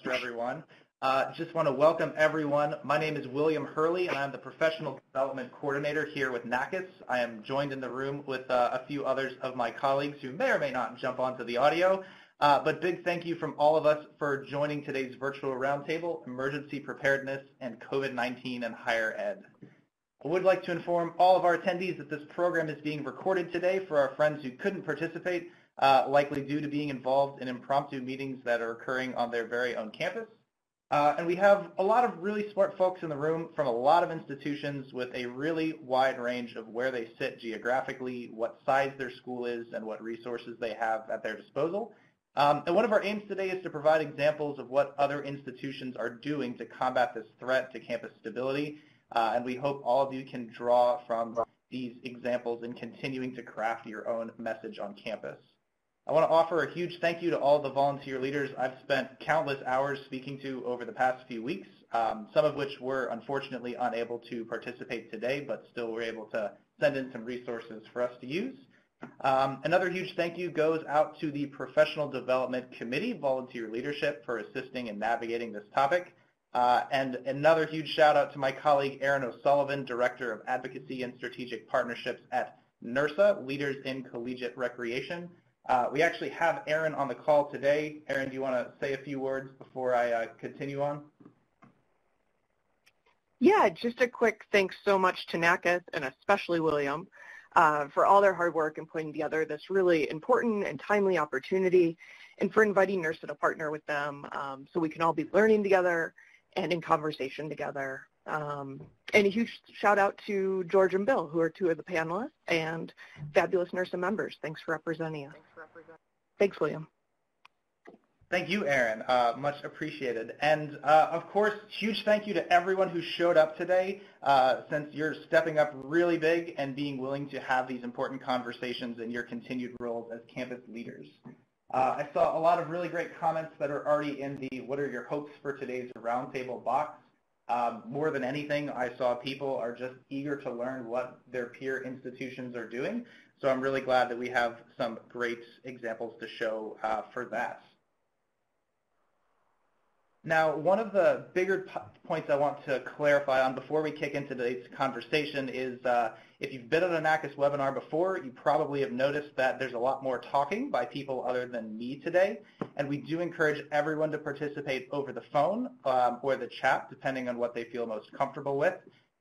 for everyone. Just want to welcome everyone. My name is William Hurley, and I'm the Professional Development Coordinator here with NFAS. I am joined in the room with a few others of my colleagues who may or may not jump onto the audio. But big thank you from all of us for joining today's virtual roundtable, Emergency Preparedness and COVID-19 in Higher Ed. I would like to inform all of our attendees that this program is being recorded today for our friends who couldn't participate, likely due to being involved in impromptu meetings that are occurring on their very own campus. And we have a lot of really smart folks in the room from a lot of institutions with a really wide range of where they sit geographically, what size their school is, and what resources they have at their disposal. And one of our aims today is to provide examples of what other institutions are doing to combat this threat to campus stability. And we hope all of you can draw from these examples in continuing to craft your own message on campus. I want to offer a huge thank you to all the volunteer leaders I've spent countless hours speaking to over the past few weeks, some of which were unfortunately unable to participate today, but still were able to send in some resources for us to use. Another huge thank you goes out to the Professional Development Committee volunteer leadership for assisting in navigating this topic. And another huge shout out to my colleague Erin O'Sullivan, Director of Advocacy and Strategic Partnerships at NERSA, Leaders in Collegiate Recreation. We actually have Erin on the call today. Erin, do you want to say a few words before I continue on? Yeah, just a quick thanks so much to NFAS and especially William for all their hard work in putting together this really important and timely opportunity, and for inviting NERSA to partner with them so we can all be learning together and in conversation together. And a huge shout out to George and Bill, who are two of the panelists, and fabulous NERSA members. Thanks for representing us. Thanks, William. Thank you, Erin. Much appreciated. And of course, huge thank you to everyone who showed up today, since you're stepping up really big and being willing to have these important conversations in your continued roles as campus leaders. I saw a lot of really great comments that are already in the "What are your hopes for today's roundtable" box. More than anything, I saw people are just eager to learn what their peer institutions are doing. So I'm really glad that we have some great examples to show for that. Now, one of the bigger points I want to clarify on before we kick into today's conversation is if you've been on a NFAS webinar before, you probably have noticed that there's a lot more talking by people other than me today. And we do encourage everyone to participate over the phone or the chat, depending on what they feel most comfortable with.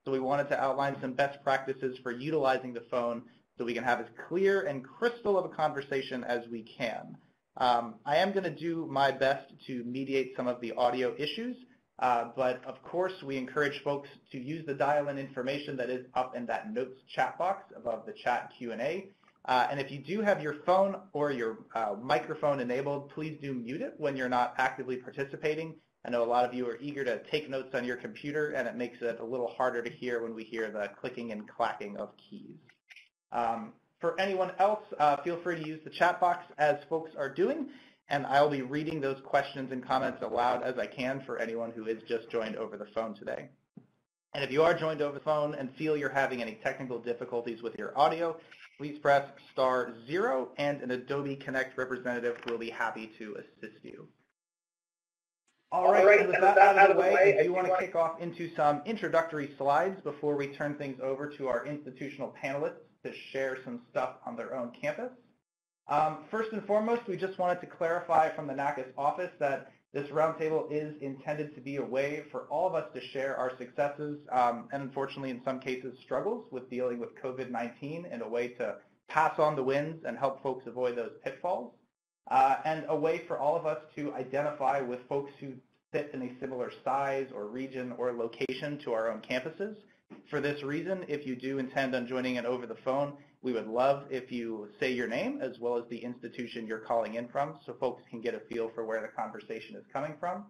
So we wanted to outline some best practices for utilizing the phone so we can have as clear and crystal of a conversation as we can. I am going to do my best to mediate some of the audio issues, but of course we encourage folks to use the dial-in information that is up in that notes chat box above the chat Q&A. And if you do have your phone or your microphone enabled, please do mute it when you're not actively participating. I know a lot of you are eager to take notes on your computer, and it makes it a little harder to hear when we hear the clicking and clacking of keys. For anyone else, feel free to use the chat box as folks are doing, and I'll be reading those questions and comments aloud as I can for anyone who is just joined over the phone today. And if you are joined over the phone and feel you're having any technical difficulties with your audio, please press *0 and an Adobe Connect representative will be happy to assist you. All right, so with that out of the way, I do want to kick off into some introductory slides before we turn things over to our institutional panelists to share some stuff on their own campus. First and foremost, we just wanted to clarify from the NFAS office that this roundtable is intended to be a way for all of us to share our successes and unfortunately in some cases struggles with dealing with COVID-19 in a way to pass on the wins and help folks avoid those pitfalls, and a way for all of us to identify with folks who sit in a similar size or region or location to our own campuses. For this reason, if you do intend on joining in over the phone, we would love if you say your name as well as the institution you're calling in from so folks can get a feel for where the conversation is coming from.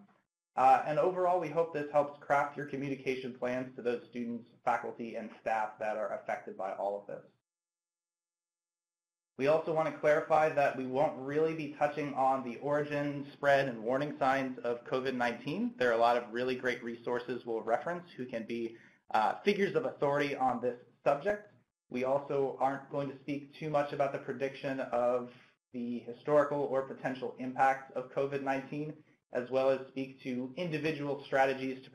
And overall, we hope this helps craft your communication plans to those students, faculty, and staff that are affected by all of this. We also want to clarify that we won't really be touching on the origin, spread, and warning signs of COVID-19. There are a lot of really great resources we'll reference who can be figures of authority on this subject. We also aren't going to speak too much about the prediction of the historical or potential impacts of COVID-19 as well as speak to individual strategies to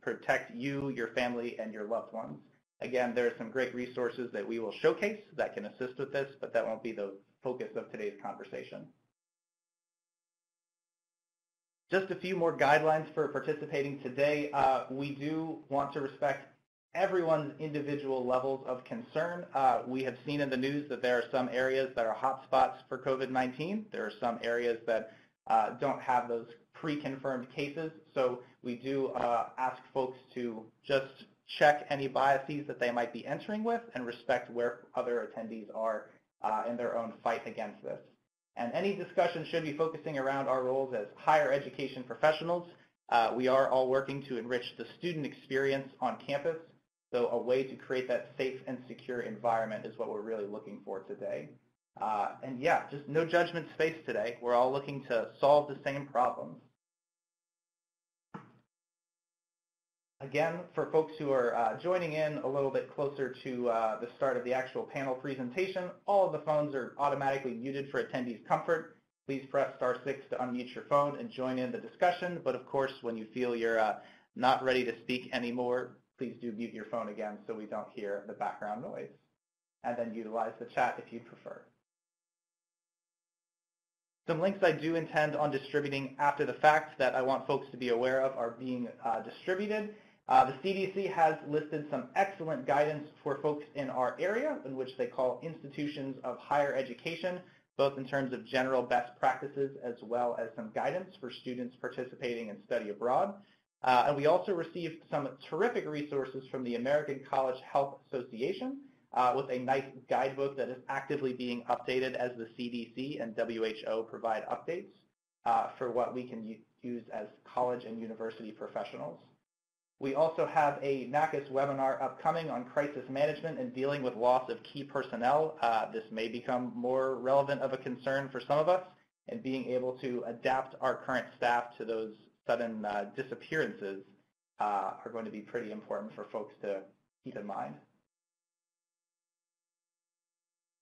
protect you, your family, and your loved ones. Again, there are some great resources that we will showcase that can assist with this, but that won't be the focus of today's conversation. Just a few more guidelines for participating today. We do want to respect everyone's individual levels of concern. We have seen in the news that there are some areas that are hotspots for COVID-19. There are some areas that don't have those pre-confirmed cases. So we do ask folks to just check any biases that they might be entering with and respect where other attendees are in their own fight against this. And any discussion should be focusing around our roles as higher education professionals. We are all working to enrich the student experience on campus. So a way to create that safe and secure environment is what we're really looking for today. And yeah, just no judgment space today. We're all looking to solve the same problems. Again, for folks who are joining in a little bit closer to the start of the actual panel presentation, all of the phones are automatically muted for attendees' comfort. Please press *6 to unmute your phone and join in the discussion. But of course, when you feel you're not ready to speak anymore, please do mute your phone again so we don't hear the background noise. And then utilize the chat if you prefer. Some links I do intend on distributing after the fact that I want folks to be aware of are being distributed. The CDC has listed some excellent guidance for folks in our area, in which they call institutions of higher education, both in terms of general best practices as well as some guidance for students participating in study abroad. And we also received some terrific resources from the American College Health Association with a nice guidebook that is actively being updated as the CDC and WHO provide updates for what we can use as college and university professionals. We also have a NFAS webinar upcoming on crisis management and dealing with loss of key personnel. This may become more relevant of a concern for some of us, and being able to adapt our current staff to those sudden disappearances are going to be pretty important for folks to keep in mind.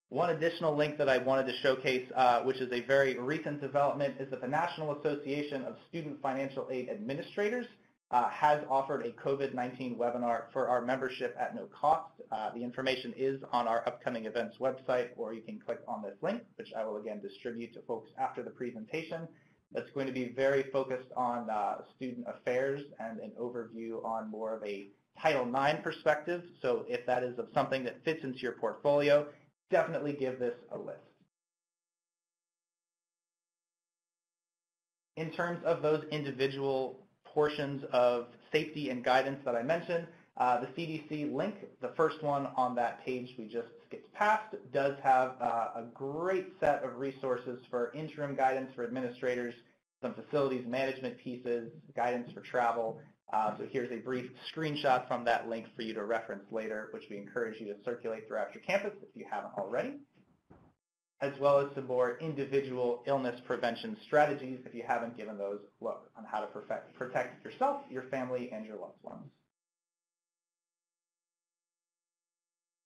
One additional link that I wanted to showcase, which is a very recent development, is that the National Association of Student Financial Aid Administrators has offered a COVID-19 webinar for our membership at no cost. The information is on our upcoming events website, or you can click on this link, which I will again distribute to folks after the presentation. That's going to be very focused on student affairs and an overview on more of a Title IX perspective. So if that is of something that fits into your portfolio, definitely give this a list. In terms of those individual portions of safety and guidance that I mentioned, the CDC link, the first one on that page we just skipped past, does have a great set of resources for interim guidance for administrators, some facilities management pieces, guidance for travel. So here's a brief screenshot from that link for you to reference later, which we encourage you to circulate throughout your campus if you haven't already, as well as some more individual illness prevention strategies if you haven't given those a look on how to protect yourself, your family, and your loved ones.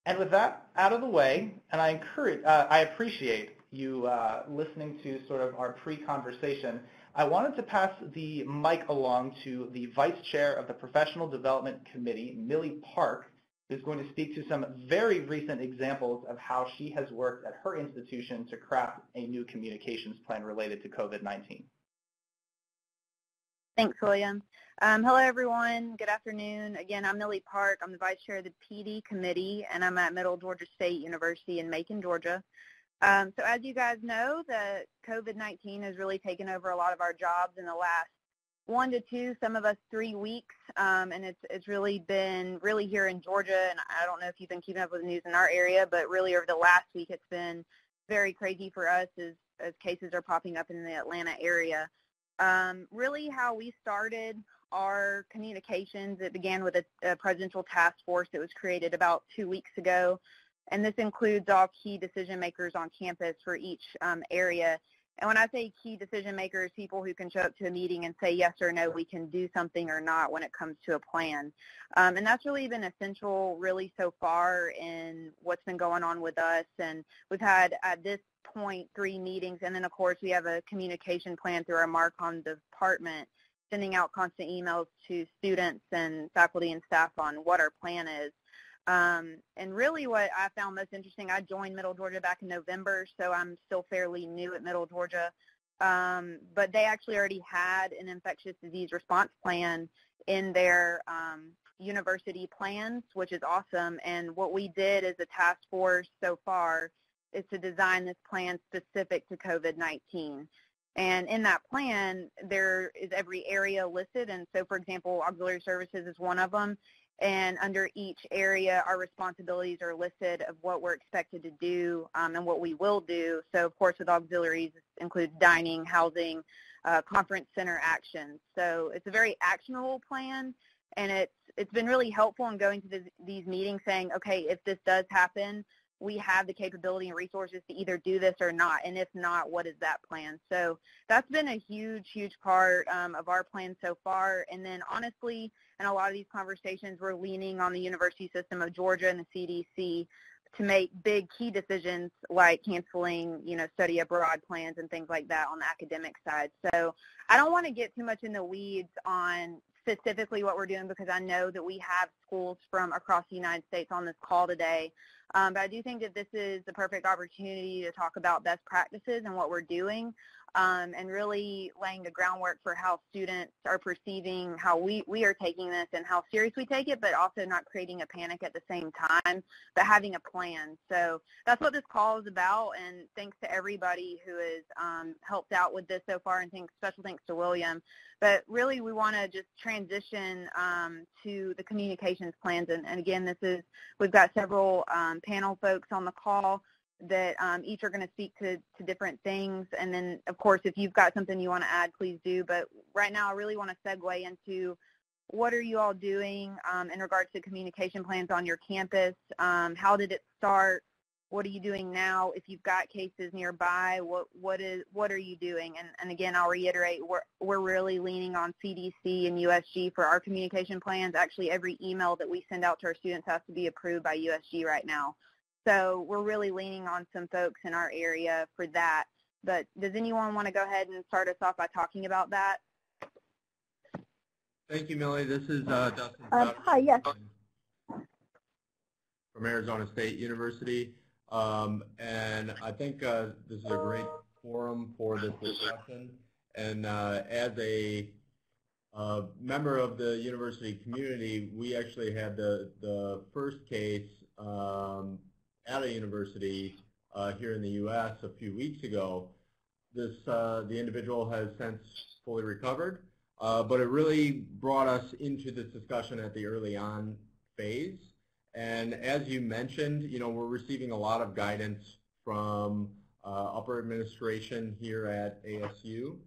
And with that out of the way, and I appreciate you listening to sort of our pre-conversation, I wanted to pass the mic along to the Vice Chair of the Professional Development Committee, Millie Park, who's going to speak to some very recent examples of how she has worked at her institution to craft a new communications plan related to COVID-19. Thanks, William. Hello, everyone. Good afternoon. Again, I'm Millie Park. I'm the Vice Chair of the PD Committee, and I'm at Middle Georgia State University in Macon, Georgia. So as you guys know, the COVID-19 has really taken over a lot of our jobs in the last 1 to 2, some of us 3 weeks, and it's really been here in Georgia, and I don't know if you've been keeping up with the news in our area, but really over the last week it's been very crazy for us as cases are popping up in the Atlanta area. Really how we started our communications, it began with a presidential task force that was created about 2 weeks ago, and this includes all key decision makers on campus for each area. And when I say key decision makers, people who can show up to a meeting and say yes or no, we can do something or not when it comes to a plan. And that's really been essential really so far in what's been going on with us. And we've had at this 0.3 meetings, and then of course we have a communication plan through our Marcom department, sending out constant emails to students and faculty and staff on what our plan is. And really what I found most interesting, I joined Middle Georgia back in November, so I'm still fairly new at Middle Georgia, but they actually already had an infectious disease response plan in their university plans, which is awesome. And what we did as a task force so far is to design this plan specific to COVID-19. And in that plan, there is every area listed. And so, for example, auxiliary services is one of them. And under each area, our responsibilities are listed of what we're expected to do and what we will do. So, of course, with auxiliaries, it includes dining, housing, conference center actions. So it's a very actionable plan, and it's been really helpful in going to these meetings saying, okay, if this does happen, we have the capability and resources to either do this or not, and if not, what is that plan? So that's been a huge, huge part of our plan so far. And then honestly, in a lot of these conversations, we're leaning on the University System of Georgia and the CDC to make big key decisions like canceling, study abroad plans and things like that on the academic side. So I don't want to get too much in the weeds on specifically what we're doing, because I know that we have schools from across the United States on this call today. But I do think that this is the perfect opportunity to talk about best practices and what we're doing, and really laying the groundwork for how students are perceiving how we are taking this and how serious we take it, but also not creating a panic at the same time, but having a plan. So that's what this call is about, and thanks to everybody who has helped out with this so far, and special thanks to William. But really, we want to just transition to the communications plans. And again, we've got several panel folks on the call that each are going to speak to different things. And then, of course, if you've got something you want to add, please do. But right now, I really want to segue into what are you all doing in regards to communication plans on your campus? How did it start? What are you doing now? If you've got cases nearby, what are you doing? And again, I'll reiterate, we're really leaning on CDC and USG for our communication plans. Actually, every email that we send out to our students has to be approved by USG right now. So we're really leaning on some folks in our area for that. But does anyone want to go ahead and start us off by talking about that? Thank you, Millie. This is Dustin Hi, yes. from Arizona State University. And I think this is a great forum for this discussion. And as a member of the university community, we actually had the first case at a university here in the U.S. a few weeks ago. The individual has since fully recovered, but it really brought us into this discussion at the early on phase. And as you mentioned, we're receiving a lot of guidance from upper administration here at ASU.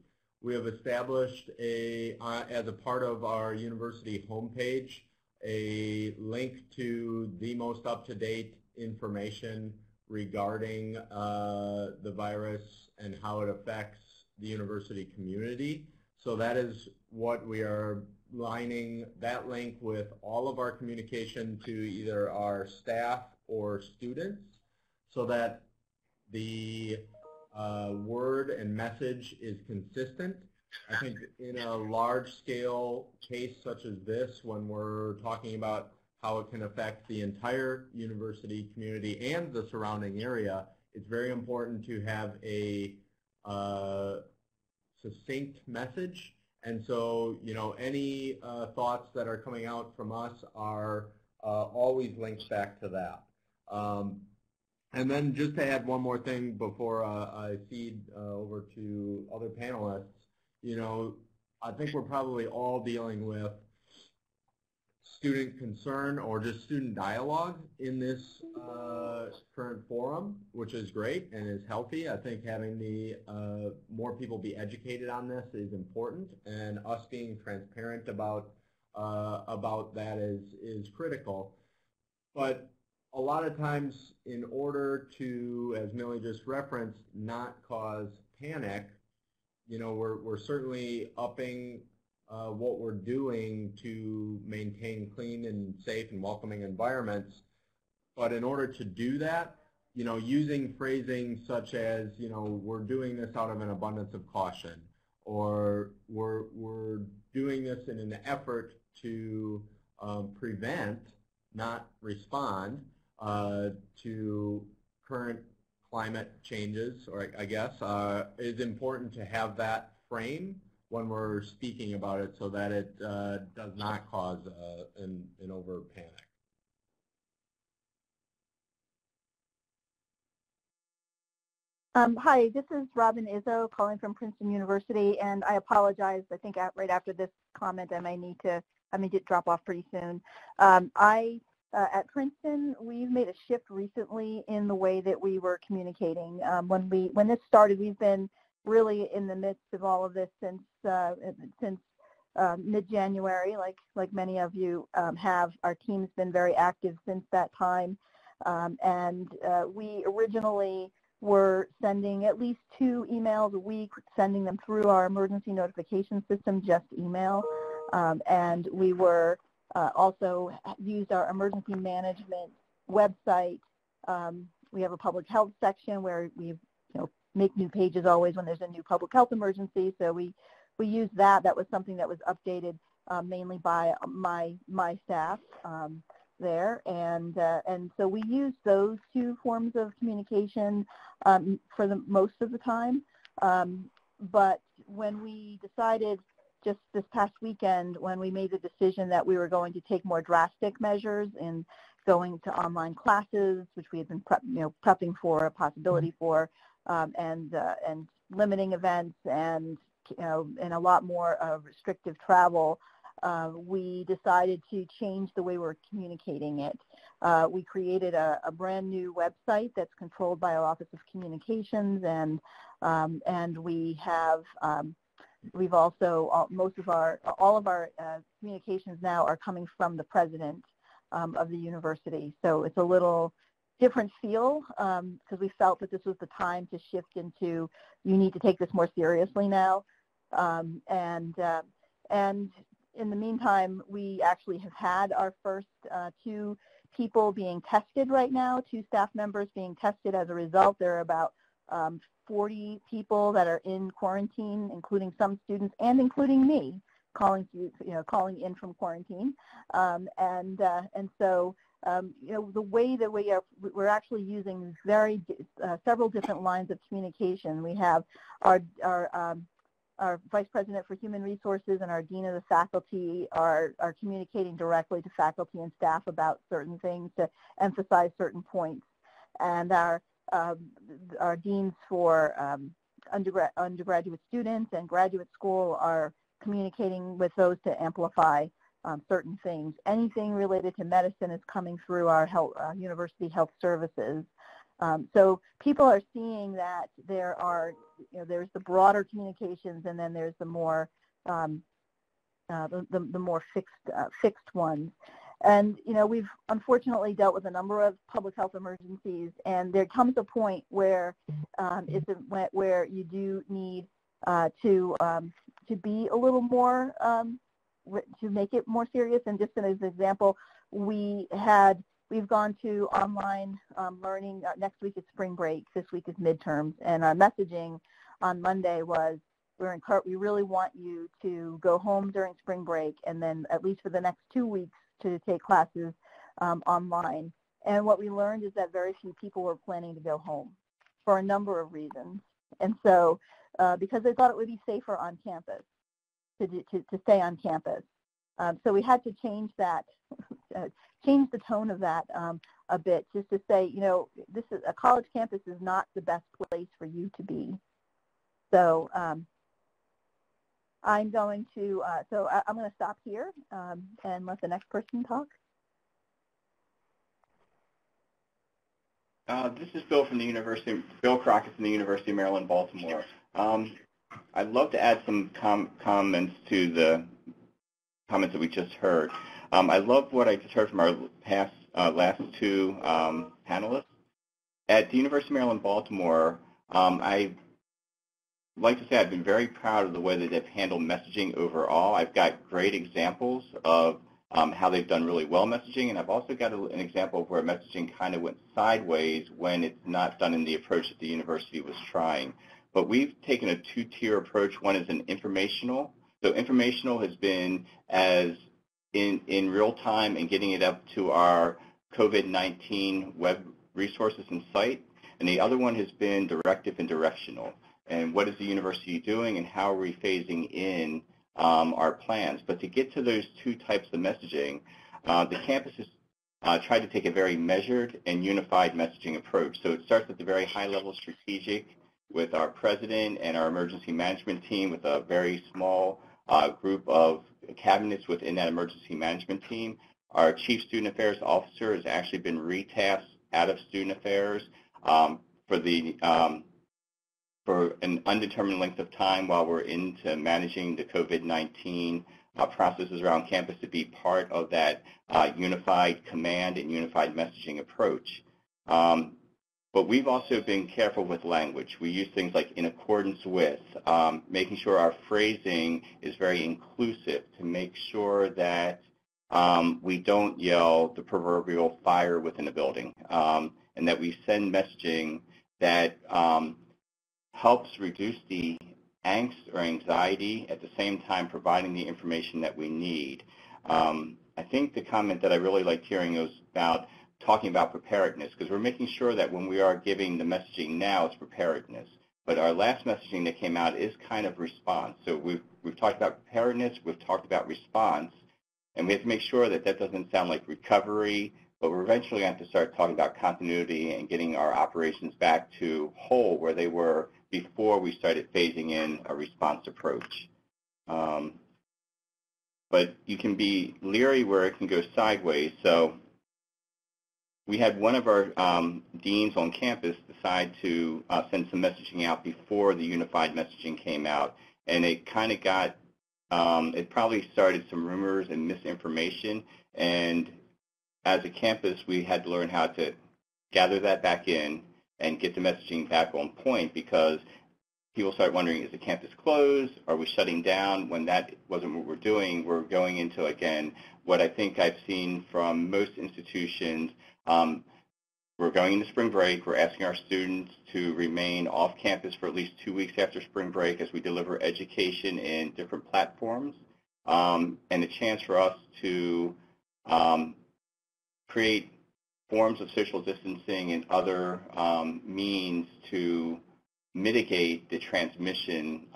We have established as a part of our university homepage, a link to the most up-to-date information regarding the virus and how it affects the university community. So that is what we are lining that link with all of our communication to either our staff or students, so that the word and message is consistent. I think in a large-scale case such as this, when we're talking about how it can affect the entire university community and the surrounding area, it's very important to have a succinct message. And so, any thoughts that are coming out from us are always linked back to that. And then just to add one more thing before I feed over to other panelists, I think we're probably all dealing with student concern or just student dialogue in this current forum, which is great and is healthy. I think having the more people be educated on this is important, and us being transparent about that is critical. But a lot of times, in order to, as Millie just referenced, not cause panic, we're certainly upping what we're doing to maintain clean and safe and welcoming environments. But in order to do that, using phrasing such as, we're doing this out of an abundance of caution, or we're doing this in an effort to prevent, not respond, to current climate changes, or I guess, is important to have that frame when we're speaking about it so that it does not cause an over panic. Hi, this is Robin Izzo calling from Princeton University, and I apologize. I think right after this comment, I may need to drop off pretty soon. At Princeton, we've made a shift recently in the way that we were communicating. When this started, we've been really in the midst of all of this since mid-January, like many of you have. Our team's been very active since that time, and we originally were sending at least 2 emails a week, sending them through our emergency notification system, just email, and we were also used our emergency management website. We have a public health section where we make new pages always when there's a new public health emergency, so we used that. That was something that was updated mainly by my staff there, and so we use those 2 forms of communication for the most of the time. But when we decided just this past weekend, when we made the decision that we were going to take more drastic measures in going to online classes, which we had been prepping for a possibility for, and limiting events, and and a lot more restrictive travel, we decided to change the way we're communicating it. We created a brand new website that's controlled by our Office of Communications, and we have we've also all of our communications now are coming from the president of the university. So it's a little different feel because we felt that this was the time to shift into, you need to take this more seriously now, and in the meantime, we actually have had our first 2 people being tested right now, 2 staff members being tested as a result. There are about 40 people that are in quarantine, including some students and including me, calling in from quarantine, and so the way that we're actually using several different lines of communication. We have our Vice President for Human Resources and our Dean of the Faculty are communicating directly to faculty and staff about certain things to emphasize certain points. And our deans for undergraduate students and graduate school are communicating with those to amplify certain things. Anything related to medicine is coming through our university health services. So people are seeing that there are, there's the broader communications, and then there's the more fixed ones. And we've unfortunately dealt with a number of public health emergencies, and there comes a point where where you do need to be a little more to make it more serious. And just as an example, we've gone to online learning. Next week is spring break. This week is midterms. And our messaging on Monday was, we really want you to go home during spring break, and then at least for the next 2 weeks to take classes online. And what we learned is that very few people were planning to go home for a number of reasons. And so because they thought it would be safer on campus to stay on campus. So we had to change that, change the tone of that a bit, just to say, this is a college campus is not the best place for you to be. So I'm going to stop here and let the next person talk. This is Bill from the University, Bill Crockett from the University of Maryland, Baltimore. I'd love to add some comments to the comments that we just heard. I love what I just heard from our last 2 panelists. At the University of Maryland, Baltimore, I like to say I've been very proud of the way that they've handled messaging overall. I've got great examples of how they've done really well messaging, and I've also got an example of where messaging kind of went sideways when it's not done in the approach that the university was trying. But we've taken a two-tier approach. One is an informational. So informational has been as in real time and getting it up to our COVID-19 web resources and site. And the other one has been directive and directional. And what is the university doing and how are we phasing in our plans? But to get to those two types of messaging, the campus has tried to take a very measured and unified messaging approach. So it starts at the very high level strategic with our president and our emergency management team with a very small group of cabinets within that emergency management team. Our chief student affairs officer has actually been retasked out of student affairs for an undetermined length of time while we're into managing the COVID-19 processes around campus to be part of that unified command and unified messaging approach. But we've also been careful with language. We use things like in accordance with, making sure our phrasing is very inclusive to make sure that we don't yell the proverbial fire within a building, and that we send messaging that helps reduce the angst or anxiety at the same time providing the information that we need. I think the comment that I really liked hearing was about talking about preparedness, because we're making sure that when we are giving the messaging now, it's preparedness. But our last messaging that came out is kind of response. So we've talked about preparedness, we've talked about response, and we have to make sure that that doesn't sound like recovery, but we're eventually going to have to start talking about continuity and getting our operations back to whole where they were before we started phasing in a response approach. But you can be leery where it can go sideways. So we had one of our deans on campus decide to send some messaging out before the unified messaging came out, and it kind of got, it probably started some rumors and misinformation, and as a campus we had to learn how to gather that back in and get the messaging back on point, because people start wondering, is the campus closed? Are we shutting down? When that wasn't what we're doing, we're going into, again, what I think I've seen from most institutions. We're going into spring break. We're asking our students to remain off campus for at least 2 weeks after spring break as we deliver education in different platforms, and a chance for us to create forms of social distancing and other means to mitigate the transmission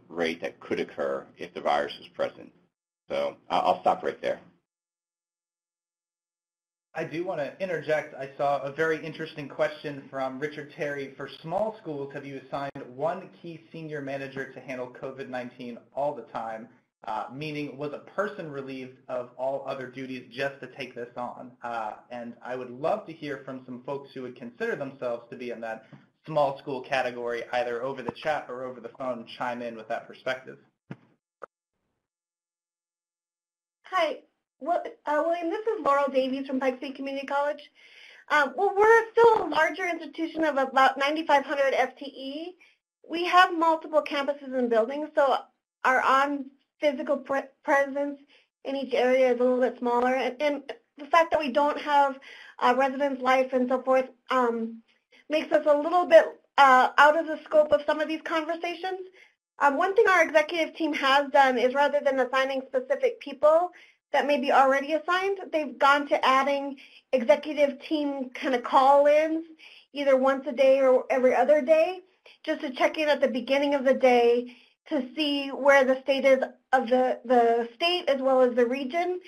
rate that could occur if the virus is present. So I'll stop right there. I do want to interject. I saw a very interesting question from Richard Terry. For small schools, have you assigned one key senior manager to handle COVID-19 all the time? Meaning, was a person relieved of all other duties just to take this on? And I would love to hear from some folks who would consider themselves to be in that small school category, either over the chat or over the phone, chime in with that perspective. Hi, William, this is Laurel Davies from Pikes Community College. Well, we're still a larger institution of about 9,500 FTE. We have multiple campuses and buildings, so our on-physical presence in each area is a little bit smaller. And the fact that we don't have residence life and so forth makes us a little bit out of the scope of some of these conversations. One thing our executive team has done is, rather than assigning specific people that may be already assigned, they've gone to adding executive team kind of call-ins either once a day or every other day, just to check in at the beginning of the day to see where the state is of the state as well as the region.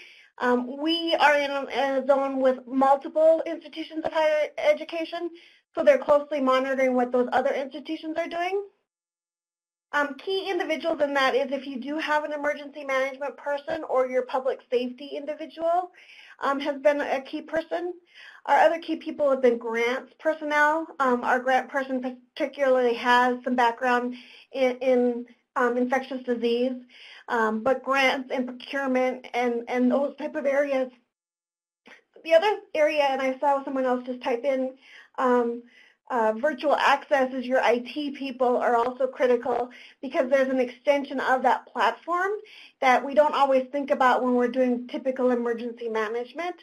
We are in a zone with multiple institutions of higher education, so they're closely monitoring what those other institutions are doing. Key individuals in that is if you do have an emergency management person or your public safety individual has been a key person. Our other key people have been grants personnel. Our grant person particularly has some background in infectious disease, but grants and procurement and those type of areas. The other area, and I saw someone else just type in, virtual access as your IT people are also critical because there's an extension of that platform that we don't always think about when we're doing typical emergency management,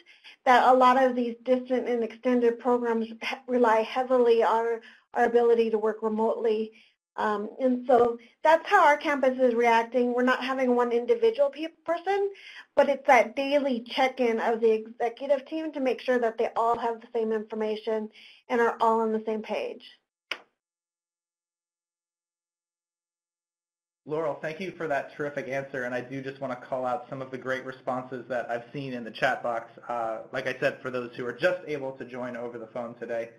that a lot of these distant and extended programs rely heavily on our ability to work remotely. And so that's how our campus is reacting. We're not having one individual person, but it's that daily check-in of the executive team to make sure that they all have the same information and are all on the same page. Laurel, thank you for that terrific answer, and I do just want to call out some of the great responses that I've seen in the chat box. Like I said, for those who are just able to join over the phone today,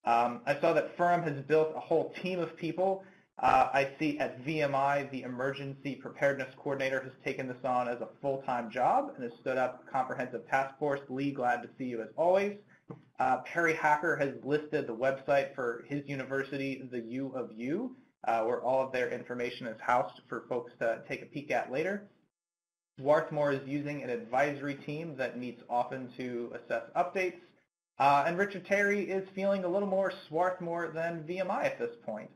I saw that Firm has built a whole team of people. I see at VMI, the Emergency Preparedness Coordinator has taken this on as a full-time job and has stood up a comprehensive task force. Lee, glad to see you as always. Perry Hacker has listed the website for his university, the U of U, where all of their information is housed for folks to take a peek at later. Swarthmore is using an advisory team that meets often to assess updates. And Richard Terry is feeling a little more Swarthmore than VMI at this point.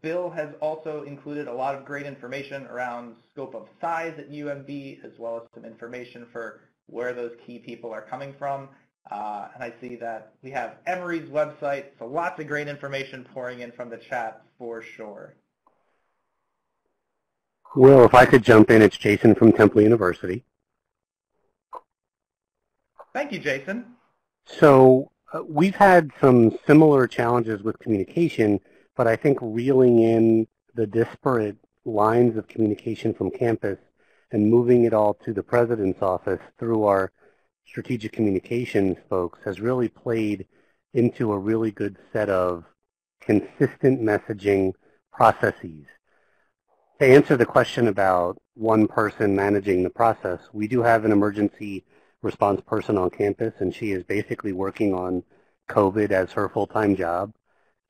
Bill has also included a lot of great information around scope of size at UMB, as well as some information for where those key people are coming from. And I see that we have Emory's website, so lots of great information pouring in from the chat for sure. Will, if I could jump in, it's Jason from Temple University. Thank you, Jason. So we've had some similar challenges with communication, but I think reeling in the disparate lines of communication from campus and moving it all to the president's office through our strategic communications folks has really played into a really good set of consistent messaging processes. To answer the question about one person managing the process, we do have an emergency response person on campus, and she is basically working on COVID as her full-time job.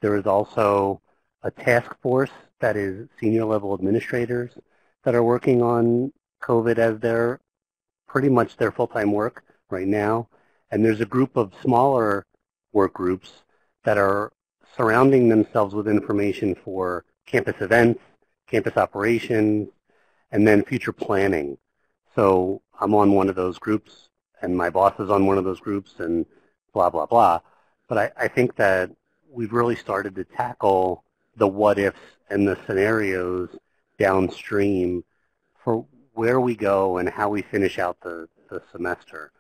There is also a task force that is senior level administrators that are working on COVID as their pretty much their full-time work right now. And there's a group of smaller work groups that are surrounding themselves with information for campus events, campus operations, and then future planning. So I'm on one of those groups, and my boss is on one of those groups, and blah, blah, blah. But I think that we've really started to tackle the what-ifs and the scenarios downstream for where we go and how we finish out the semester.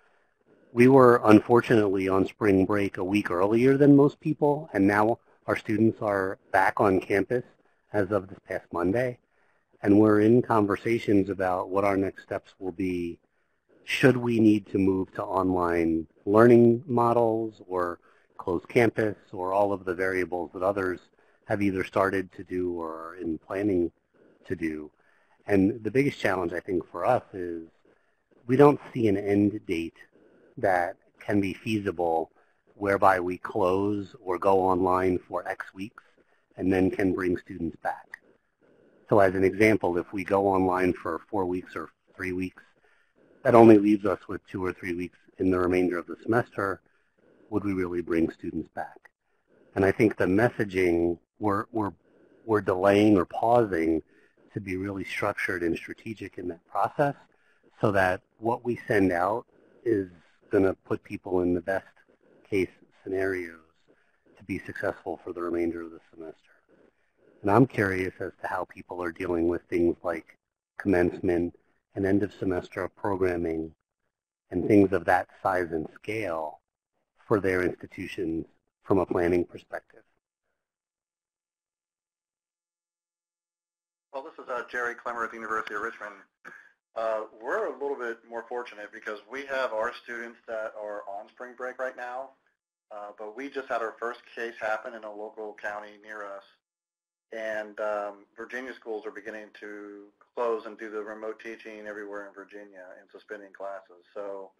We were unfortunately on spring break a week earlier than most people, and now our students are back on campus as of this past Monday, and we're in conversations about what our next steps will be. Should we need to move to online learning models or closed campus or all of the variables that others have either started to do or are in planning to do? And the biggest challenge, I think, for us is we don't see an end date that can be feasible whereby we close or go online for X weeks and then can bring students back. So as an example, if we go online for 4 weeks or 3 weeks, that only leaves us with 2 or 3 weeks in the remainder of the semester. Would we really bring students back? And I think the messaging, we're delaying or pausing to be really structured and strategic in that process so that what we send out is going to put people in the best case scenarios to be successful for the remainder of the semester. And I'm curious as to how people are dealing with things like commencement and end of semester programming and things of that size and scale for their institutions from a planning perspective. Well, this is Jerry Clemmer at the University of Richmond. We're a little bit more fortunate because we have our students that are on spring break right now, but we just had our first case happen in a local county near us. And Virginia schools are beginning to close and do the remote teaching everywhere in Virginia and suspending classes. So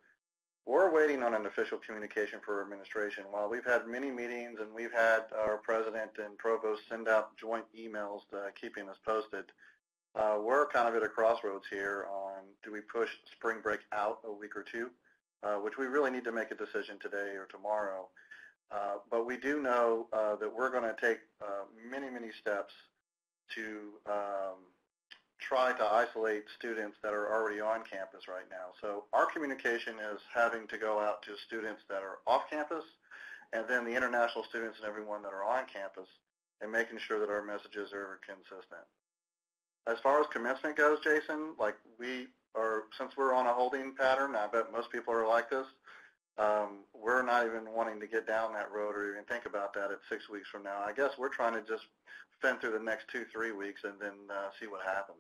we're waiting on an official communication for administration. While we've had many meetings and we've had our president and provost send out joint emails keeping us posted, we're kind of at a crossroads here on do we push spring break out a week or two, which we really need to make a decision today or tomorrow. But we do know that we're going to take many, many steps to try to isolate students that are already on campus right now. So our communication is having to go out to students that are off campus, and then the international students and everyone that are on campus, and making sure that our messages are consistent. As far as commencement goes, Jason, like since we're on a holding pattern, I bet most people are like this, we're not even wanting to get down that road or even think about that at 6 weeks from now. I guess we're trying to just fend through the next 2-3 weeks and then see what happens.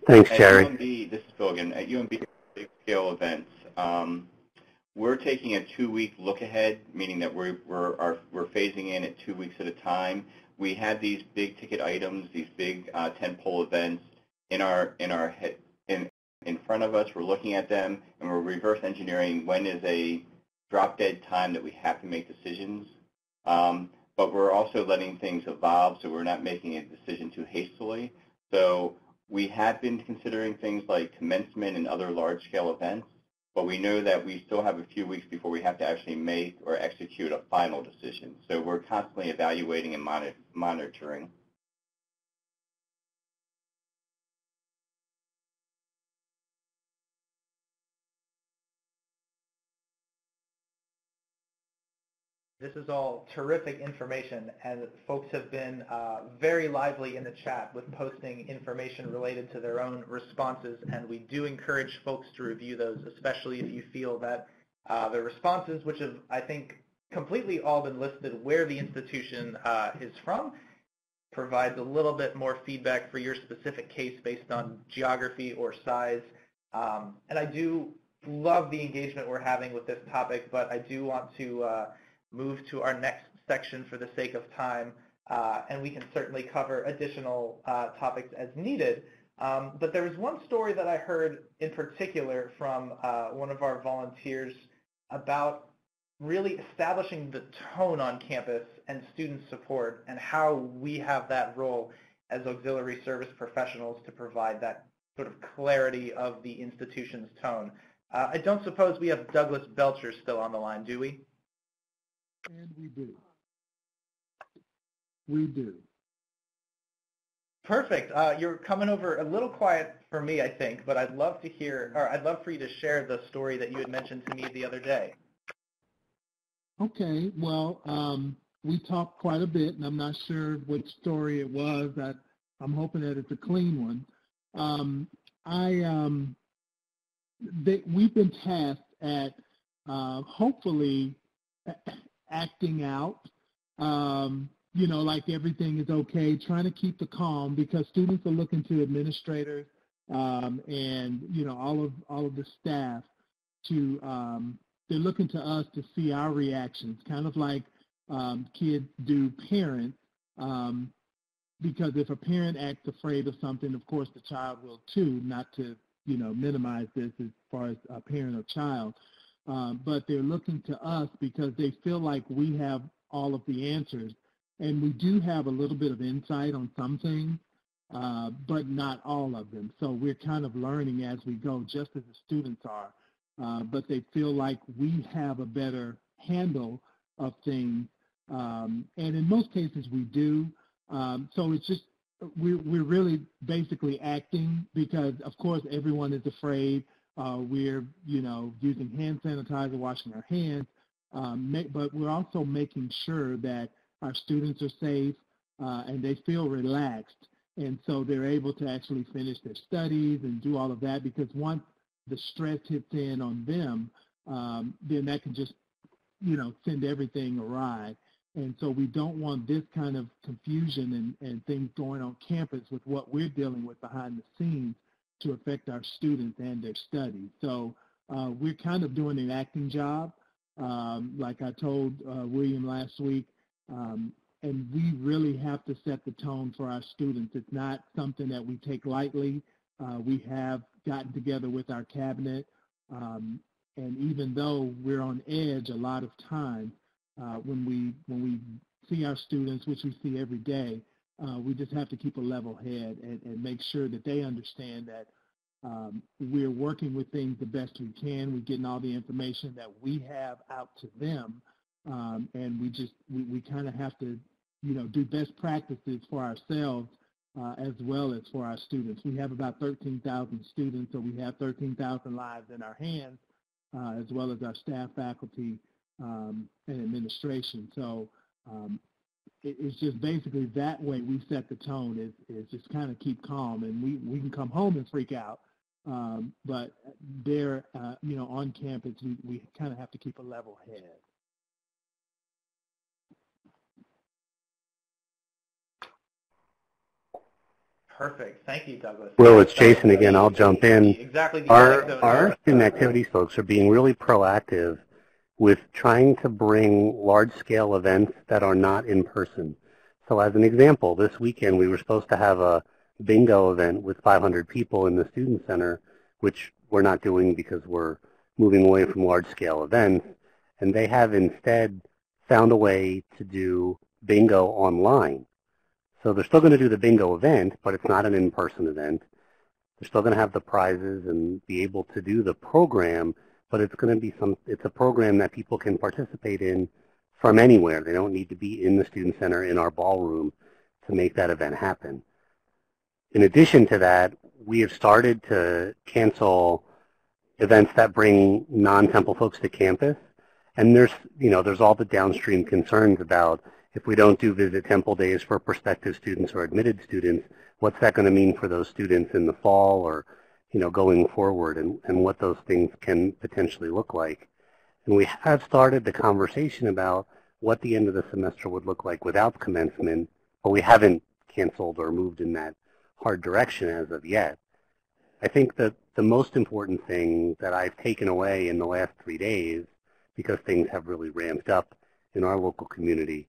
Thanks, Jerry. At UMB, this is Phil again. At UMB big scale events, we're taking a 2-week look ahead, meaning that we're phasing in at 2 weeks at a time. We have these big ticket items, these big tentpole events in front of us. We're looking at them, and we're reverse engineering when is a drop dead time that we have to make decisions. But we're also letting things evolve, so we're not making a decision too hastily. So we have been considering things like commencement and other large-scale events, but we know that we still have a few weeks before we have to actually make or execute a final decision. So we're constantly evaluating and monitoring. This is all terrific information, and folks have been very lively in the chat with posting information related to their own responses, and we do encourage folks to review those, especially if you feel that the responses, which have, I think, completely all been listed where the institution is from, provides a little bit more feedback for your specific case based on geography or size. And I do love the engagement we're having with this topic, but I do want to move to our next section for the sake of time, and we can certainly cover additional topics as needed. But there was one story that I heard in particular from one of our volunteers about really establishing the tone on campus and student support, and how we have that role as auxiliary service professionals to provide that sort of clarity of the institution's tone. I don't suppose we have Douglas Belcher still on the line, do we? And we do. We do. Perfect. You're coming over a little quiet for me, I think, but I'd love to hear, or I'd love for you to share the story that you had mentioned to me the other day. Okay. Well, we talked quite a bit, and I'm not sure which story it was. I'm hoping that it's a clean one. We've been tasked at hopefully acting out, like everything is okay, trying to keep the calm, because students are looking to administrators and all of the staff to they're looking to us to see our reactions, kind of like kids do parents, because if a parent acts afraid of something, of course the child will too, not to minimize this as far as a parent or child. But they're looking to us because they feel like we have all of the answers. And we do have a little bit of insight on some things, but not all of them. So we're kind of learning as we go, just as the students are. But they feel like we have a better handle of things. And in most cases we do. So it's just, we're really basically acting because, of course, everyone is afraid. We're, using hand sanitizer, washing our hands, but we're also making sure that our students are safe and they feel relaxed. And so they're able to actually finish their studies and do all of that, because once the stress hits in on them, then that can just, send everything awry. And so we don't want this kind of confusion and things going on campus with what we're dealing with behind the scenes to affect our students and their studies. So we're kind of doing an acting job, like I told William last week, and we really have to set the tone for our students. It's not something that we take lightly. We have gotten together with our cabinet, and even though we're on edge a lot of times, when we see our students, which we see every day, we just have to keep a level head and make sure that they understand that we're working with things the best we can. We're getting all the information that we have out to them, and we kind of have to, do best practices for ourselves as well as for our students. We have about 13,000 students, so we have 13,000 lives in our hands, as well as our staff, faculty, and administration. So it's just basically that way we set the tone is just kind of keep calm, and we can come home and freak out. But there, on campus, we kind of have to keep a level head. Perfect. Thank you, Douglas. Will, it's Jason again. I'll jump in. Exactly. Our student activities folks are being really proactive with trying to bring large-scale events that are not in person. So as an example, this weekend we were supposed to have a bingo event with 500 people in the Student Center, which we're not doing because we're moving away from large-scale events. And they have instead found a way to do bingo online. So they're still going to do the bingo event, but it's not an in-person event. They're still going to have the prizes and be able to do the program, but it's going to be it's a program that people can participate in from anywhere. They don't need to be in the Student Center in our ballroom to make that event happen. In addition to that, we have started to cancel events that bring non-Temple folks to campus, and there's all the downstream concerns about if we don't do Visit Temple Days for prospective students or admitted students, what's that going to mean for those students in the fall or, going forward, and what those things can potentially look like. And we have started the conversation about what the end of the semester would look like without commencement, but we haven't canceled or moved in that hard direction as of yet. I think that the most important thing that I've taken away in the last 3 days, because things have really ramped up in our local community,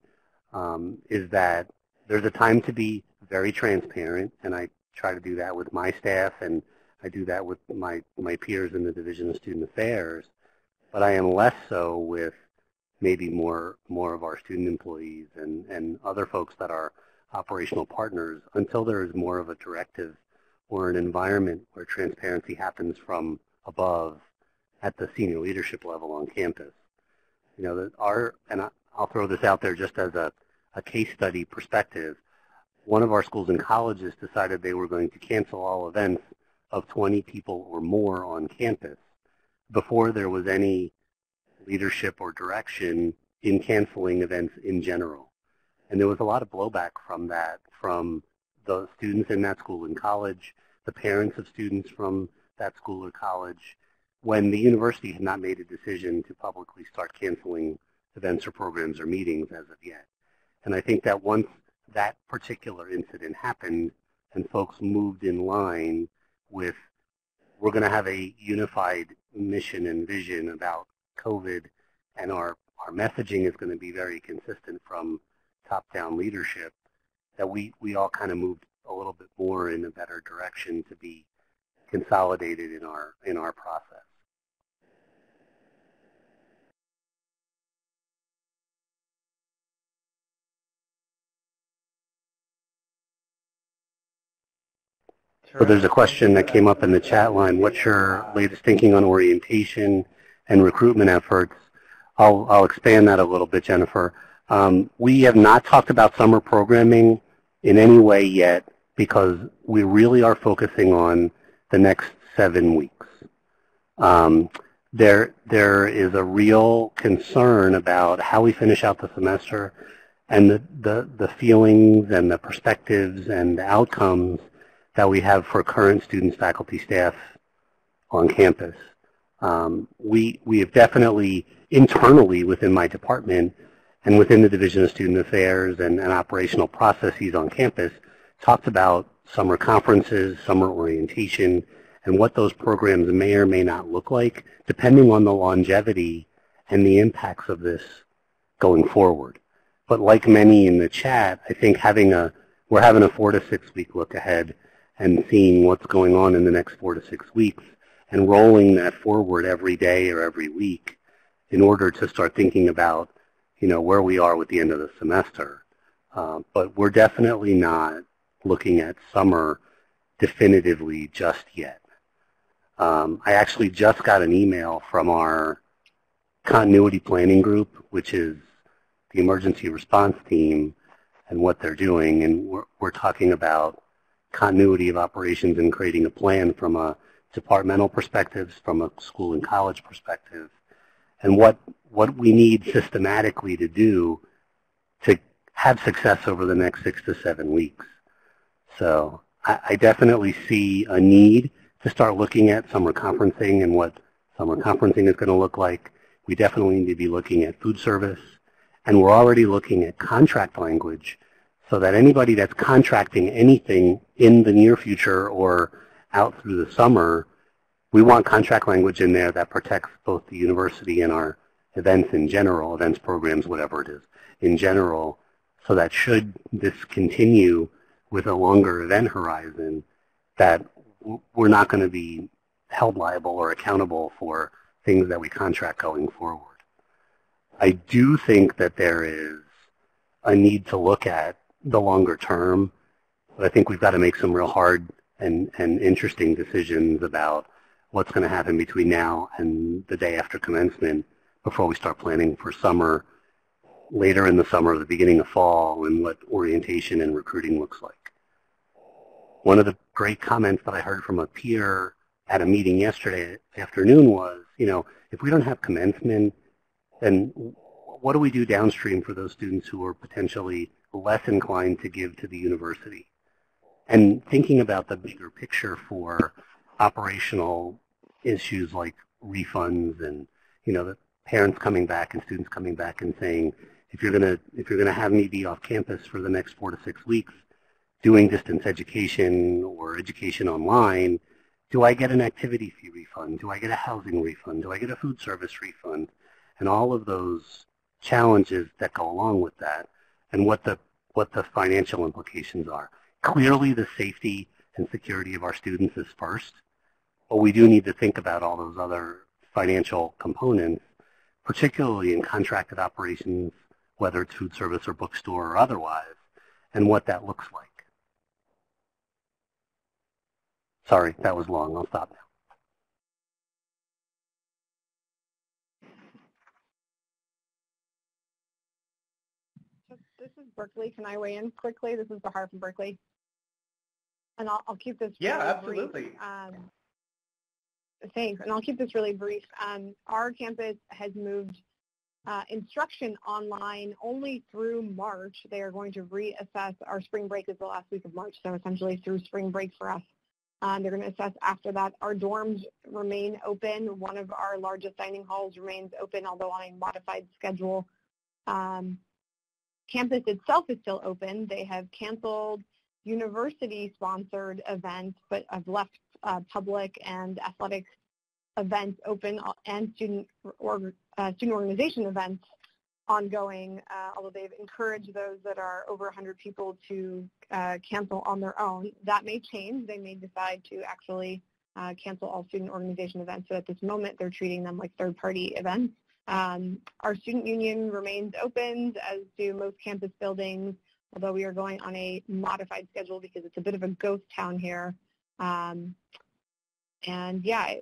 is that there's a time to be very transparent, and I try to do that with my staff, and I do that with my peers in the Division of Student Affairs, but I am less so with maybe more of our student employees and other folks that are operational partners until there is more of a directive or an environment where transparency happens from above at the senior leadership level on campus. I'll throw this out there just as a case study perspective. One of our schools and colleges decided they were going to cancel all events of 20 people or more on campus before there was any leadership or direction in canceling events in general. And there was a lot of blowback from that, from the students in that school and college, the parents of students from that school or college, when the university had not made a decision to publicly start canceling events or programs or meetings as of yet. And I think that once that particular incident happened and folks moved in line with, we're going to have a unified mission and vision about COVID, and our messaging is going to be very consistent from top-down leadership, that we all kind of moved a little bit more in a better direction to be consolidated in our process. So there's a question that came up in the chat line. What's your latest thinking on orientation and recruitment efforts? I'll expand that a little bit, Jennifer. We have not talked about summer programming in any way yet because we really are focusing on the next 7 weeks. There is a real concern about how we finish out the semester and the feelings and the perspectives and the outcomes that we have for current students, faculty, staff on campus. We have definitely internally within my department and within the Division of Student Affairs and operational processes on campus talked about summer conferences, summer orientation, and what those programs may or may not look like depending on the longevity and the impacts of this going forward. But like many in the chat, I think we're having a 4 to 6 week look ahead and seeing what's going on in the next 4 to 6 weeks and rolling that forward every day or every week in order to start thinking about, where we are with the end of the semester. But we're definitely not looking at summer definitively just yet. I actually just got an email from our continuity planning group, which is the emergency response team, and what they're doing, and we're talking about continuity of operations and creating a plan from a departmental perspective, from a school and college perspective, and what we need systematically to do to have success over the next 6 to 7 weeks. So I definitely see a need to start looking at summer conferencing and what summer conferencing is going to look like. We definitely need to be looking at food service, and we're already looking at contract language so that anybody that's contracting anything in the near future or out through the summer, we want contract language in there that protects both the university and our events in general, events programs, whatever it is, in general, so that should this continue with a longer event horizon, that we're not going to be held liable or accountable for things that we contract going forward. I do think that there is a need to look at the longer term, but I think we've got to make some real hard and interesting decisions about what's going to happen between now and the day after commencement before we start planning for summer, later in the summer, the beginning of fall, and what orientation and recruiting looks like. One of the great comments that I heard from a peer at a meeting yesterday afternoon was, if we don't have commencement, then what do we do downstream for those students who are potentially less inclined to give to the university? And thinking about the bigger picture for operational issues like refunds and, the parents coming back and students coming back and saying, if you're gonna have me be off campus for the next 4 to 6 weeks doing distance education or education online, do I get an activity fee refund? Do I get a housing refund? Do I get a food service refund? And all of those challenges that go along with that, and what the financial implications are. Clearly, the safety and security of our students is first, but we do need to think about all those other financial components, particularly in contracted operations, whether it's food service or bookstore or otherwise, and what that looks like. Sorry, that was long. I'll stop now. This is Berkeley. Can I weigh in quickly? This is Bahar from Berkeley. And I'll keep this really absolutely. Brief. Thanks. And I'll keep this really brief. Our campus has moved instruction online only through March. They are going to reassess. Our spring break is the last week of March, so essentially through spring break for us. They're going to assess after that. Our dorms remain open. One of our largest dining halls remains open, although on a modified schedule. Campus itself is still open. They have canceled university-sponsored events, but have left public and athletic events open and student organization events ongoing, although they've encouraged those that are over 100 people to cancel on their own. That may change. They may decide to actually cancel all student organization events. So at this moment, they're treating them like third-party events. Our student union remains open, as do most campus buildings, although we are going on a modified schedule because it's a bit of a ghost town here. And yeah,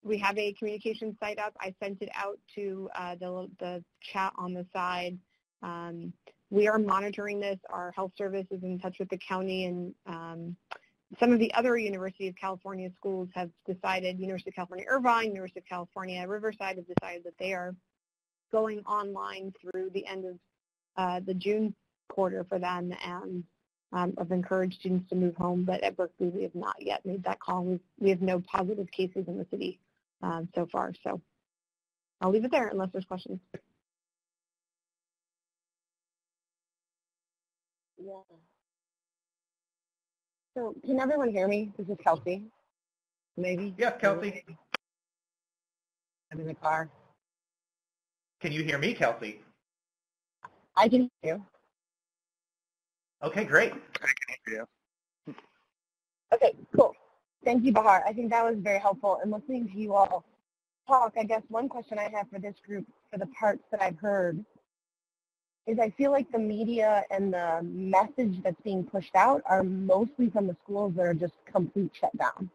we have a communication site up. I sent it out to the chat on the side. We are monitoring this. Our health service is in touch with the county, and some of the other University of California schools have decided, University of California Irvine, University of California Riverside have decided that they are going online through the end of the June quarter for them, and have encouraged students to move home. But at Berkeley, we have not yet made that call. We have no positive cases in the city so far. So I'll leave it there unless there's questions. Yeah. So can everyone hear me? This is Kelsey. Maybe? Yes, Kelsey. I'm in the car. Can you hear me, Kelsey? I can hear you. Okay, great. I can hear you. Okay, cool. Thank you, Bahar. I think that was very helpful. And listening to you all talk, I guess one question I have for this group, for the parts that I've heard, is I feel like the media and the message that's being pushed out are mostly from the schools that are just complete shutdown.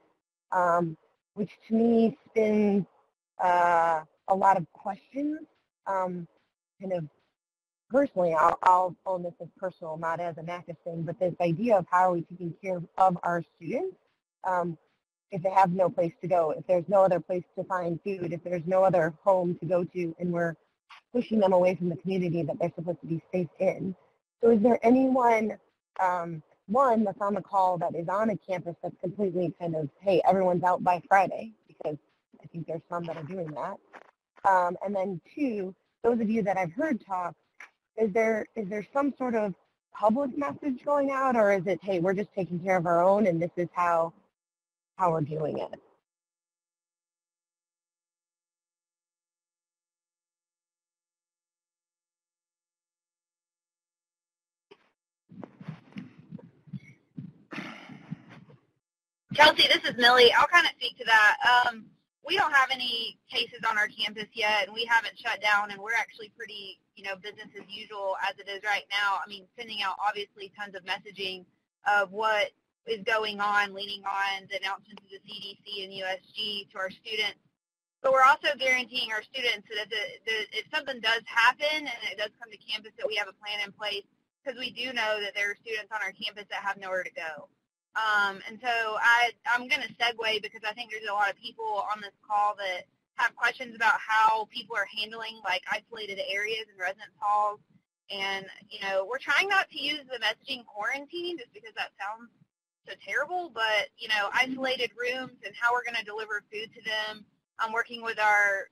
which to me spins a lot of questions. Kind of personally, I'll own this as personal, not as a NACA thing, but this idea of how are we taking care of our students if they have no place to go, if there's no other place to find food, if there's no other home to go to, and we're pushing them away from the community that they're supposed to be safe in. So is there anyone, one, that's on the call that is on a campus that's completely kind of, hey, everyone's out by Friday, because I think there's some that are doing that. And then two, those of you that I've heard talk, is there some sort of public message going out, or is it, hey, we're just taking care of our own and this is how we're doing it? Chelsea, this is Millie. I'll kind of speak to that. We don't have any cases on our campus yet, and we haven't shut down, and we're actually pretty, business as usual as it is right now. I mean, sending out obviously tons of messaging of what is going on, leaning on the announcements of the CDC and USG to our students. But we're also guaranteeing our students that if something does happen and it does come to campus, that we have a plan in place, because we do know that there are students on our campus that have nowhere to go. And so I'm going to segue, because I think there's a lot of people on this call that have questions about how people are handling like isolated areas and residence halls. And, we're trying not to use the messaging quarantine just because that sounds so terrible, but, isolated rooms and how we're going to deliver food to them. I'm working with our,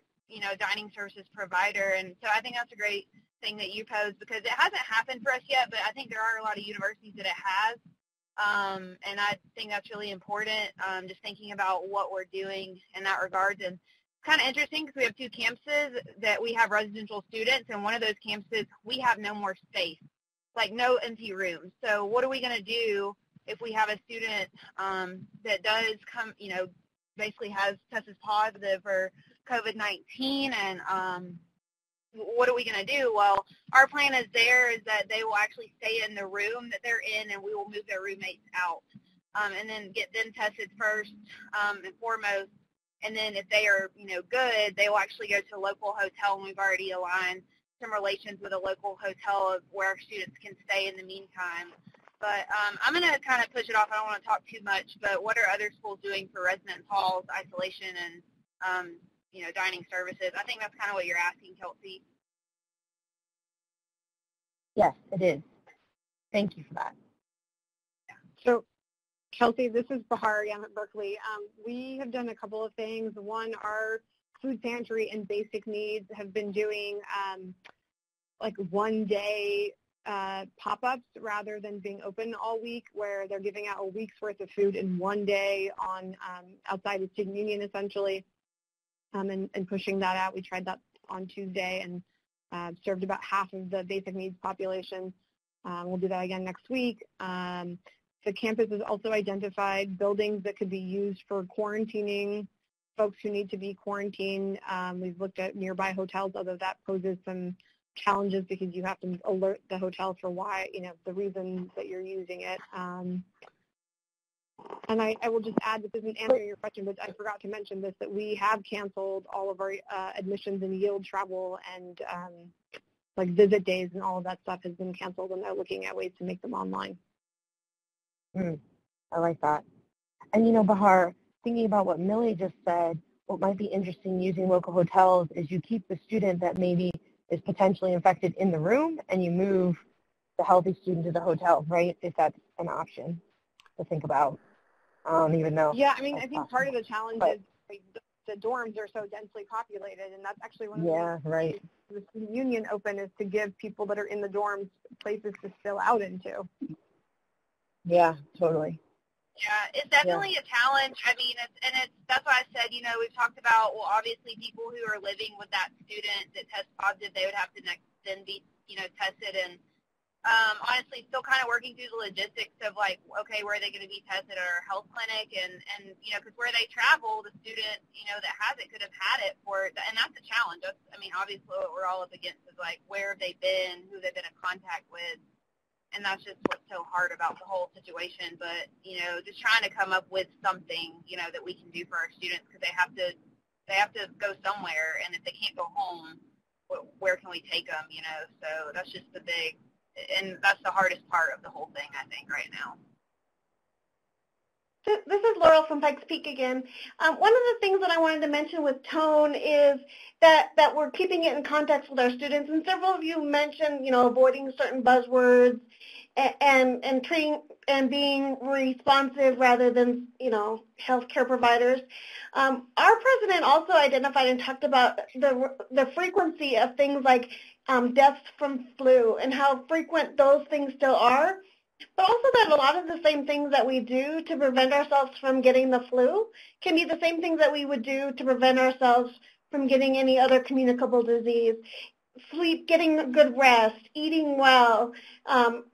dining services provider. And so I think that's a great thing that you posed, because it hasn't happened for us yet, but I think there are a lot of universities that it has. And I think that's really important, just thinking about what we're doing in that regard. And it's kind of interesting because we have two campuses that we have residential students, and one of those campuses we have no more space, like no empty rooms. So what are we going to do if we have a student that does come, basically has tested positive for COVID-19, and what are we going to do? Well, our plan is that they will actually stay in the room that they're in, and we will move their roommates out, and then get them tested first and foremost. And then if they are, good, they will actually go to a local hotel, and we've already aligned some relations with a local hotel of where our students can stay in the meantime. But I'm going to kind of push it off. I don't want to talk too much, but what are other schools doing for residence halls, isolation, and dining services? I think that's kind of what you're asking, Kelsey. Yes, it is. Thank you for that. So, Kelsey, this is Bahar again at Berkeley. We have done a couple of things. One, our food pantry and basic needs have been doing like one-day pop-ups rather than being open all week, where they're giving out a week's worth of food in one day on outside of Student Union, essentially. And pushing that out. We tried that on Tuesday and served about half of the basic needs population. We'll do that again next week. The campus has also identified buildings that could be used for quarantining folks who need to be quarantined. We've looked at nearby hotels, although that poses some challenges because you have to alert the hotel for why, the reason that you're using it. And I will just add, this isn't answering your question, but I forgot to mention this, that we have canceled all of our admissions and yield travel, and like visit days and all of that stuff has been canceled, and they're looking at ways to make them online. I like that. And Bahar, thinking about what Millie just said, what might be interesting using local hotels is you keep the student that maybe is potentially infected in the room, and you move the healthy student to the hotel, right, if that's an option to think about. I don't even know. Yeah, I mean, I think part of the challenge is like, the dorms are so densely populated, and that's actually one of the Student Union open is to give people that are in the dorms places to spill out into. Yeah, totally. Yeah, it's definitely a challenge. I mean, that's why I said, we've talked about, well, obviously people who are living with that student that tests positive, they would have to then be, tested, and honestly, still kind of working through the logistics of like, okay, where are they going to be tested at our health clinic, and because where they travel, the student, that has it could have had it and that's a challenge. I mean, obviously what we're all up against is like, where have they been, who they've been in contact with, and that's just what's so hard about the whole situation. But, you know, just trying to come up with something, you know, that we can do for our students, because they have to go somewhere, and if they can't go home, where can we take them, you know? So that's just the big, and that's the hardest part of the whole thing, I think, right now. This is Laurel from Pikes Peak again. One of the things that I wanted to mention with tone is that we're keeping it in context with our students. And several of you mentioned, you know, avoiding certain buzzwords and treating and being responsive rather than, you know, healthcare providers. Our president also identified and talked about the frequency of things like deaths from flu and how frequent those things still are. But also that a lot of the same things that we do to prevent ourselves from getting the flu can be the same things that we would do to prevent ourselves from getting any other communicable disease. Sleep, getting good rest, eating well,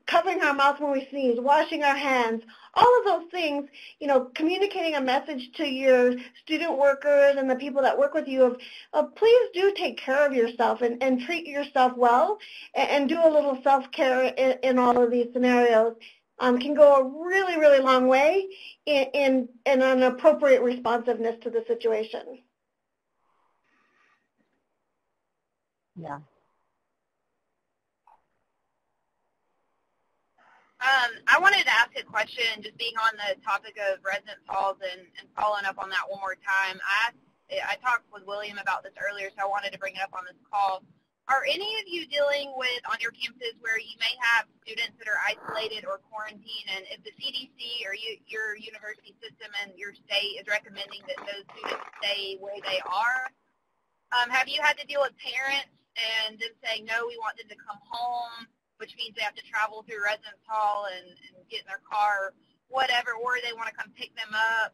covering our mouth when we sneeze, washing our hands, all of those things, you know, communicating a message to your student workers and the people that work with you of please do take care of yourself and treat yourself well and do a little self-care in all of these scenarios can go a really, really long way in an appropriate responsiveness to the situation. Yeah. I wanted to ask a question, just being on the topic of residence halls and following up on that one more time. I talked with William about this earlier, so I wanted to bring it up on this call. Are any of you dealing with, on your campuses, where you may have students that are isolated or quarantined, and if the CDC or your university system and your state is recommending that those students stay where they are, have you had to deal with parents and them saying, no, we want them to come home, which means they have to travel through residence hall and get in their car, whatever, or they want to come pick them up?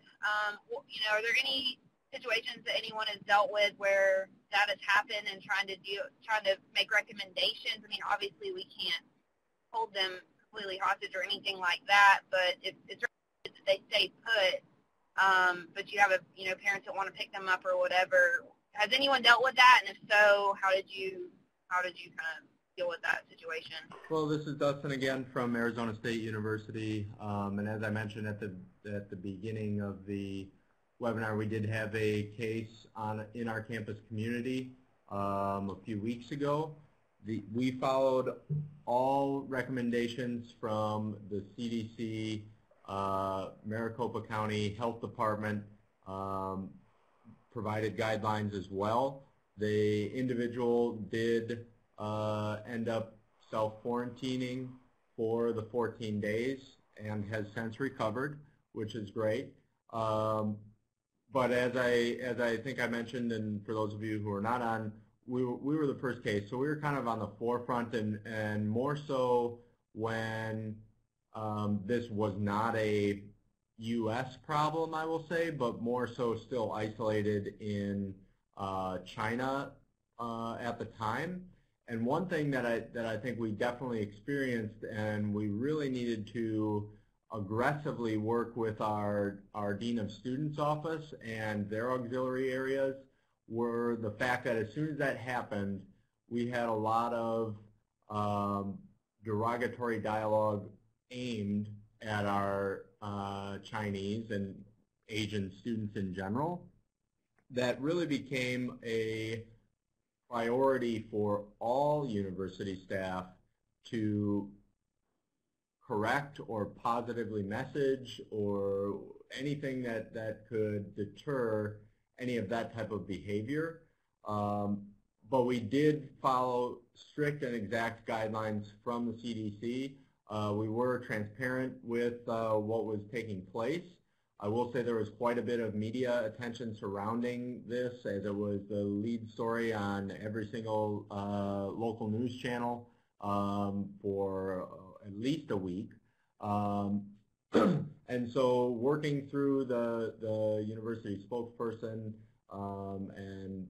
You know, are there any situations that anyone has dealt with where that has happened and trying to make recommendations? I mean, obviously we can't hold them completely hostage or anything like that, but if it's that they stay put, but you have parents that want to pick them up or whatever. Has anyone dealt with that? And if so, how did you kind of deal with that situation? Well, this is Dustin again from Arizona State University, and as I mentioned at the beginning of the webinar, we did have a case in our campus community a few weeks ago. We followed all recommendations from the CDC, Maricopa County Health Department, provided guidelines as well. The individual did end up self-quarantining for the 14 days and has since recovered, which is great. But as I think I mentioned, and for those of you who are not on, we were the first case, so we were kind of on the forefront, and more so when this was not a U.S. problem, I will say, but more so still isolated in China at the time. And one thing that I think we definitely experienced, and we really needed to aggressively work with our Dean of Students office and their auxiliary areas, were the fact that as soon as that happened, we had a lot of derogatory dialogue aimed at our Chinese and Asian students in general that really became a priority for all university staff to correct or positively message or anything that could deter any of that type of behavior. But we did follow strict and exact guidelines from the CDC. We were transparent with what was taking place. I will say there was quite a bit of media attention surrounding this, as it was the lead story on every single local news channel for at least a week. And so working through the university spokesperson and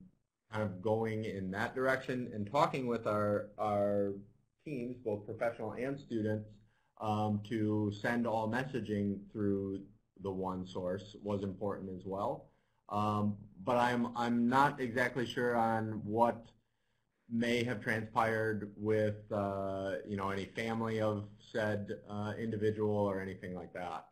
kind of going in that direction and talking with our teams, both professional and students, to send all messaging through the one source was important as well. But I'm not exactly sure on what may have transpired with you know, any family of said individual or anything like that.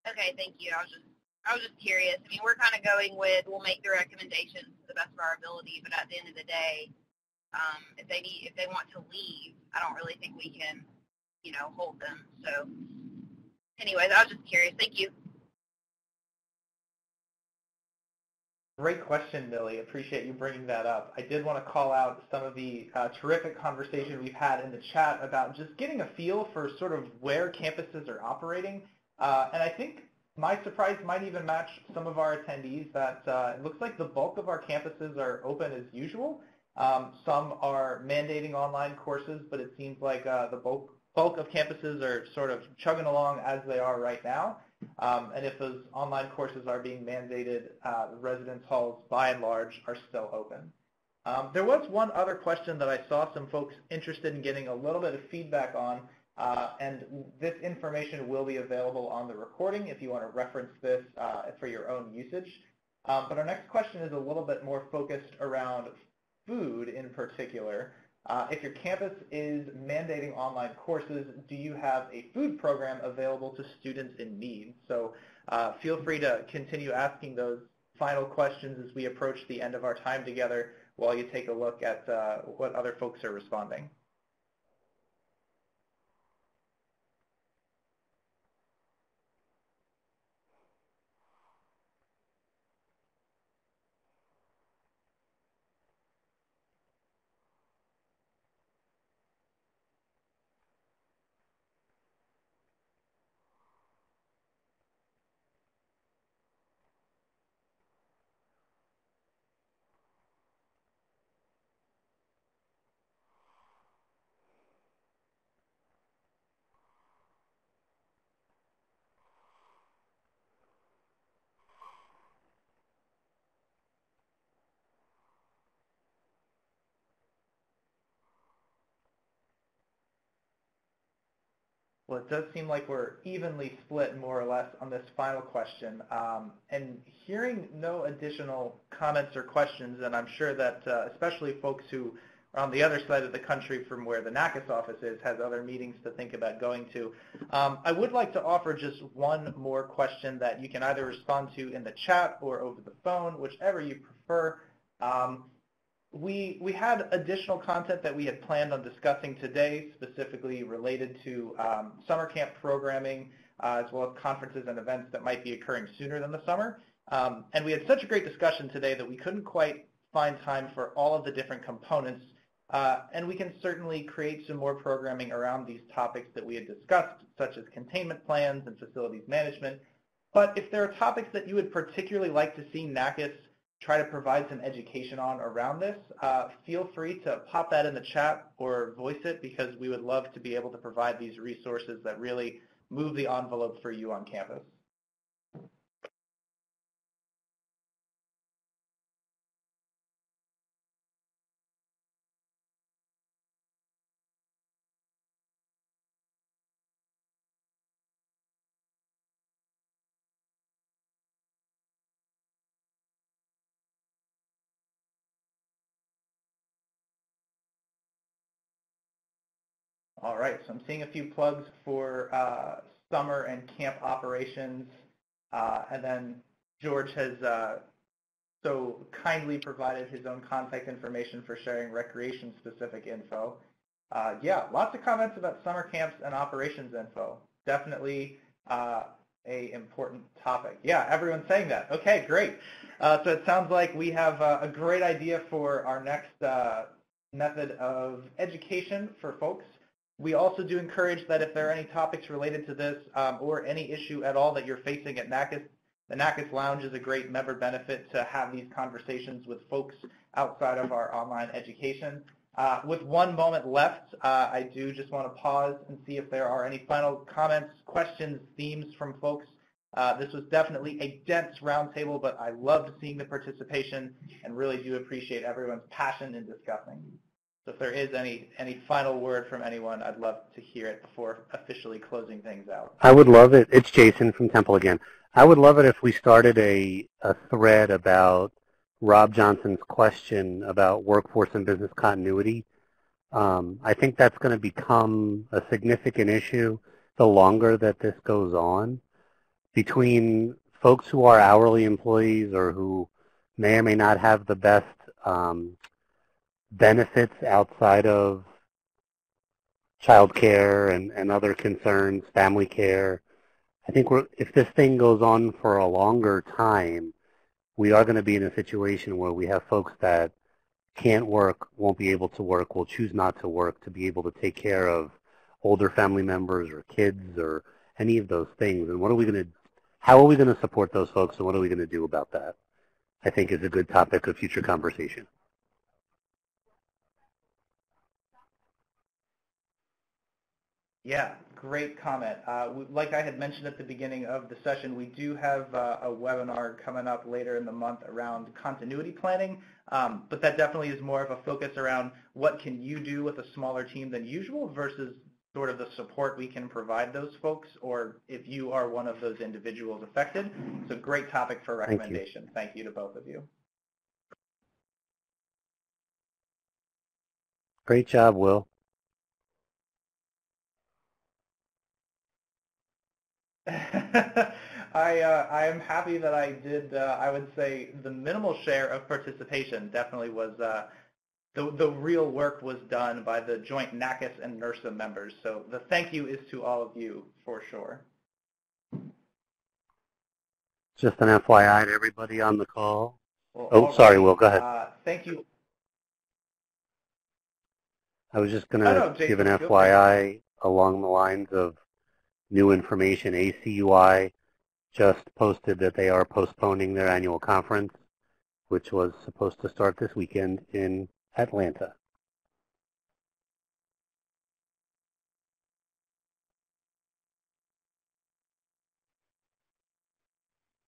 Okay, thank you. I was just curious. I mean, we're kind of going with we'll make the recommendations to the best of our ability, but at the end of the day, if they want to leave, I don't really think we can, you know, hold them. So, anyways, I was just curious. Thank you. Great question, Millie. Appreciate you bringing that up. I did want to call out some of the terrific conversation we've had in the chat about just getting a feel for sort of where campuses are operating. And I think my surprise might even match some of our attendees that it looks like the bulk of our campuses are open as usual. Some are mandating online courses, but it seems like the bulk of campuses are sort of chugging along as they are right now. And if those online courses are being mandated, the residence halls, by and large, are still open. There was one other question that I saw some folks interested in getting a little bit of feedback on, and this information will be available on the recording if you want to reference this for your own usage. But our next question is a little bit more focused around food in particular. If your campus is mandating online courses, do you have a food program available to students in need? So feel free to continue asking those final questions as we approach the end of our time together while you take a look at what other folks are responding. Well, it does seem like we're evenly split, more or less, on this final question. And hearing no additional comments or questions, and I'm sure that especially folks who are on the other side of the country from where the NFAS office is, has other meetings to think about going to. I would like to offer just one more question that you can either respond to in the chat or over the phone, whichever you prefer. We had additional content that we had planned on discussing today, specifically related to summer camp programming, as well as conferences and events that might be occurring sooner than the summer. And we had such a great discussion today that we couldn't quite find time for all of the different components. And we can certainly create some more programming around these topics that we had discussed, such as containment plans and facilities management. But if there are topics that you would particularly like to see NFAS try to provide some education on around this, feel free to pop that in the chat or voice it, because we would love to be able to provide these resources that really move the envelope for you on campus. All right, so I'm seeing a few plugs for summer and camp operations, and then George has so kindly provided his own contact information for sharing recreation-specific info. Yeah, lots of comments about summer camps and operations info. Definitely a important topic. Yeah, everyone's saying that. Okay, great. So it sounds like we have a great idea for our next method of education for folks. We also do encourage that if there are any topics related to this or any issue at all that you're facing at NFAS, the NFAS Lounge is a great member benefit to have these conversations with folks outside of our online education. With one moment left, I do just want to pause and see if there are any final comments, questions, themes from folks. This was definitely a dense roundtable, but I loved seeing the participation and really do appreciate everyone's passion in discussing. So if there is any final word from anyone, I'd love to hear it before officially closing things out. I would love it. It's Jason from Temple again. I would love it if we started a thread about Rob Johnson's question about workforce and business continuity. I think that's going to become a significant issue the longer that this goes on. Between folks who are hourly employees or who may or may not have the best benefits outside of child care and other concerns, family care, I think if this thing goes on for a longer time, we are going to be in a situation where we have folks that can't work, won't be able to work, will choose not to work to be able to take care of older family members or kids or any of those things. And how are we going to support those folks, and what are we going to do about that? I think is a good topic of future conversation. Yeah, great comment. Like I had mentioned at the beginning of the session, we do have a webinar coming up later in the month around continuity planning, but that definitely is more of a focus around what can you do with a smaller team than usual versus sort of the support we can provide those folks, or if you are one of those individuals affected. It's a great topic for recommendation. Thank you to both of you. Great job, Will. I am happy that I did, I would say the minimal share of participation definitely was, the real work was done by the joint NACAS and NERSA members. So the thank you is to all of you for sure. Just an FYI to everybody on the call. Well, sorry, Will, go ahead. Thank you. I was just going to give an FYI along the lines of new information. ACUI just posted that they are postponing their annual conference, which was supposed to start this weekend in Atlanta.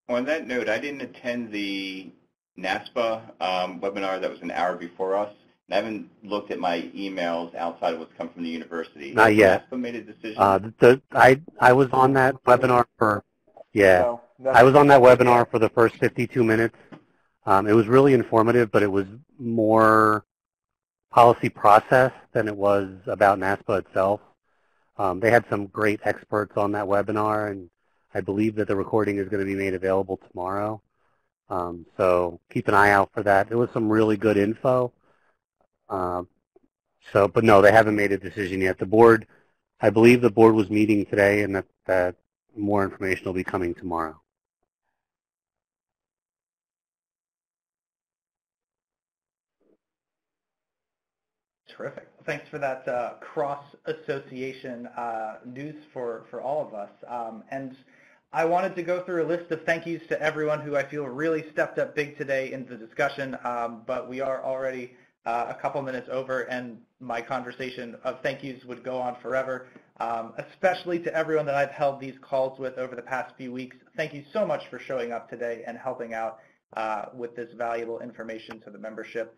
On that note, I didn't attend the NASPA webinar that was an hour before us. I haven't looked at my emails outside of what's come from the university. Not yet. NASPA made a decision? I was on that webinar for, I was on that webinar for the first 52 minutes. It was really informative, but it was more policy process than it was about NASPA itself. They had some great experts on that webinar, and I believe that the recording is going to be made available tomorrow. So keep an eye out for that. There was some really good info. But no, they haven't made a decision yet. The board, I believe the board was meeting today, and that more information will be coming tomorrow. Terrific. Thanks for that cross-association news for all of us. And I wanted to go through a list of thank yous to everyone who I feel really stepped up big today in the discussion, but we are already a couple minutes over, and my conversation of thank yous would go on forever, especially to everyone that I've held these calls with over the past few weeks. Thank you so much for showing up today and helping out with this valuable information to the membership.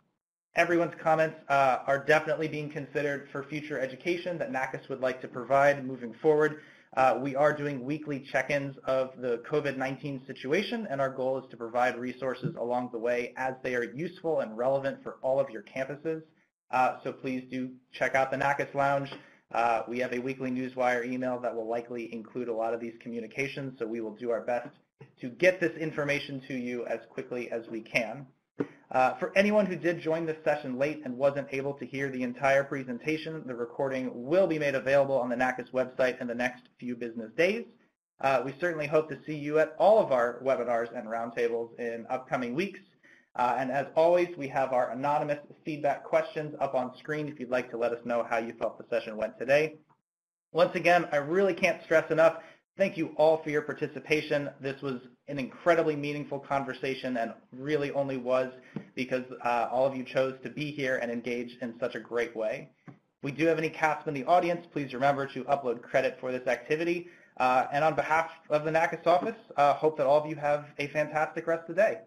Everyone's comments are definitely being considered for future education that NACAS would like to provide moving forward. We are doing weekly check-ins of the COVID-19 situation, and our goal is to provide resources along the way as they are useful and relevant for all of your campuses. So please do check out the NACAS Lounge. We have a weekly newswire email that will likely include a lot of these communications, so we will do our best to get this information to you as quickly as we can. For anyone who did join this session late and wasn't able to hear the entire presentation, the recording will be made available on the NACAS website in the next few business days. We certainly hope to see you at all of our webinars and roundtables in upcoming weeks. And as always, we have our anonymous feedback questions up on screen if you'd like to let us know how you felt the session went today. Once again, I really can't stress enough, thank you all for your participation. This was an incredibly meaningful conversation, and really only was because all of you chose to be here and engage in such a great way. If we do have any CASP in the audience, please remember to upload credit for this activity. And on behalf of the NACAS office, hope that all of you have a fantastic rest of the day.